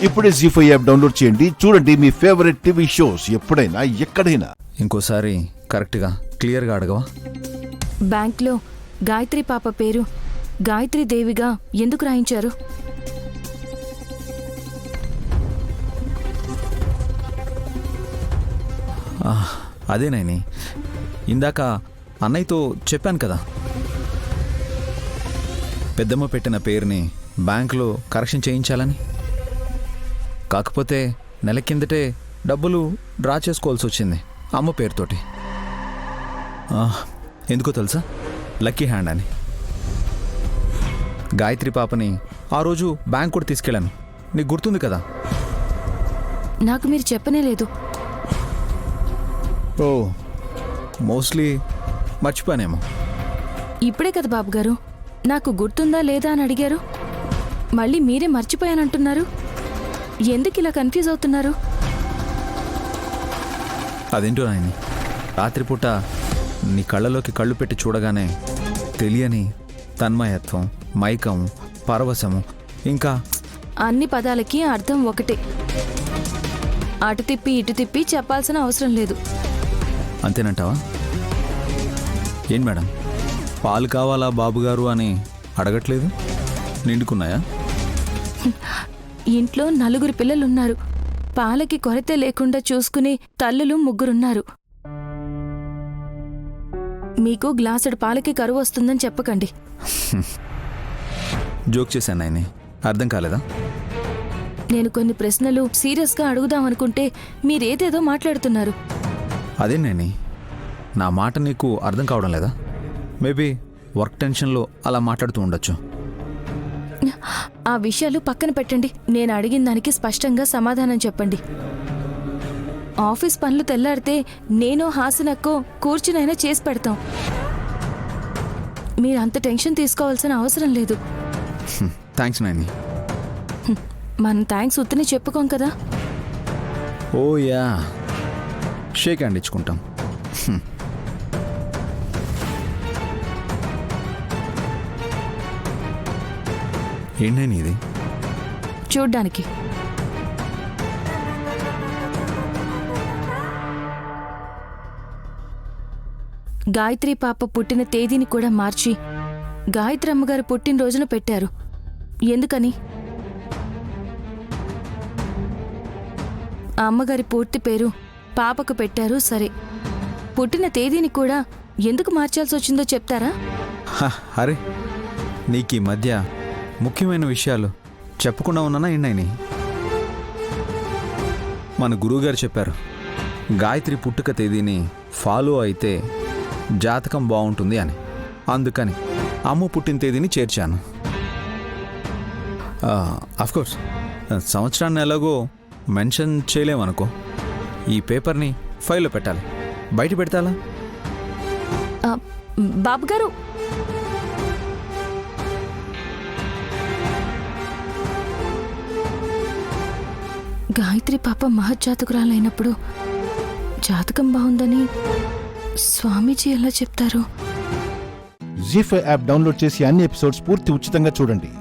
ఇప్పుడే జీ5 app download చేయండి. చూడండి మీ ఫేవరెట్ టీవీ షోస్ ఎప్పుడైనా ఎక్కడైనా. ఇంకోసారి కరెక్ట్గా క్లియర్గా అడగవా? బ్యాంక్లో గాయత్రి పాప పేరు గాయత్రి దేవిగా ఎందుకు రాయించారు? అదేనాయని, ఇందాక అన్నయ్యతో చెప్పాను కదా, పెద్దమ్మ పెట్టిన పేరుని బ్యాంకులో కరెక్షన్ చేయించాలని. కాకపోతే నెల కిందటే డబ్బులు డ్రా చేసుకోవాల్సి వచ్చింది అమ్మ పేరుతోటి. ఎందుకో తెలుసా? లక్కీ హ్యాండ్ అని. గాయత్రి పాపని ఆ రోజు బ్యాంక్ కూడా తీసుకెళ్ళాను, నీకు గుర్తుంది కదా? నాకు మీరు చెప్పనే లేదు. ఓ, మోస్ట్లీ మర్చిపోయానేమో. ఇప్పుడే కదా బాబు గారు నాకు గుర్తుందా లేదా అని అడిగారు, మళ్ళీ మీరే మర్చిపోయానంటున్నారు. ఎందుకు ఇలా కన్ఫ్యూజ్ అవుతున్నారు? అదేంటో నాయని, రాత్రిపూట నీ కళ్ళలోకి కళ్ళు పెట్టి చూడగానే తెలియని తన్మయత్వం, మైకం, పరవశము, ఇంకా అన్ని పదాలకి అర్థం ఒకటే. అటు తిప్పి ఇటు తిప్పి చెప్పాల్సిన అవసరం లేదు. అంతేనంటావా? ఏం మేడం, పాలు కావాలా బాబుగారు అని అడగట్లేదు? నిండుకున్నాయా? ఇంట్లో 4 పిల్లలున్నారు. పాలకి కొరత లేకుండా చూసుకునే తల్లులు 3 మీకు గ్లాసుడు పాలకి కరువు వస్తుందని చెప్పకండి. జోక్ చేశాను నాయని, అర్థం కాలేదా? నేను కొన్ని ప్రశ్నలు సీరియస్గా అడుగుదామనుకుంటే మీరేదేదో మాట్లాడుతున్నారు. అదే నేని, నా మాట నీకు అర్థం కావడం లేదా? మేబీ వర్క్ టెన్షన్లో అలా మాట్లాడుతూ ఉండొచ్చు. ఆ విషయాలు పక్కన పెట్టండి. నేను అడిగిన దానికి స్పష్టంగా సమాధానం చెప్పండి. ఆఫీస్ పనులు తెల్లారితే నేను హాసనక్కో కూర్చునైనా చేసి పెడతాం. మీరు అంత టెన్షన్ తీసుకోవాల్సిన అవసరం లేదు. థ్యాంక్స్ నాయని. మనం థ్యాంక్స్ ఉత్తనే చెప్పుకోం కదా. ఓ యా, షేక్ హ్యాండ్ ఇచ్చుకుంటాం. ఏంటని ఇది? చూడ్డానికి. గాయత్రి పాప పుట్టిన తేదీని కూడా మార్చి గాయత్రి అమ్మగారు పుట్టినరోజున పెట్టారు. ఎందుకని? ఆ అమ్మగారి పూర్తి పేరు పాపకు పెట్టారు, సరే. పుట్టిన తేదీని కూడా ఎందుకు మార్చాల్సి వచ్చిందో చెప్తారా? అరే, నీకు ఈ మధ్య ముఖ్యమైన విషయాలు చెప్పకుండా ఉన్నానా ఏంటని? మన గురువుగారు చెప్పారు, గాయత్రి పుట్టుక తేదీని ఫాలో అయితే జాతకం బాగుంటుంది అని. అందుకని అమ్మ పుట్టిన తేదీని చేర్చాను. అఫ్కోర్స్ సంవత్సరాన్ని ఎలాగో మెన్షన్ చేయలేమనుకో. ఈ పేపర్ని ఫైల్లో పెట్టాలి, బయట పెడతాలా? బాబుగారు, గాయత్రి పాప మహజ్జాతకురాలైనప్పుడు జాతకం బాగుందని స్వామీజీ ఎలా చెప్తారు? జీ5 యాప్ డౌన్లోడ్ చేసి అన్ని ఎపిసోడ్స్ పూర్తి ఉచితంగా చూడండి.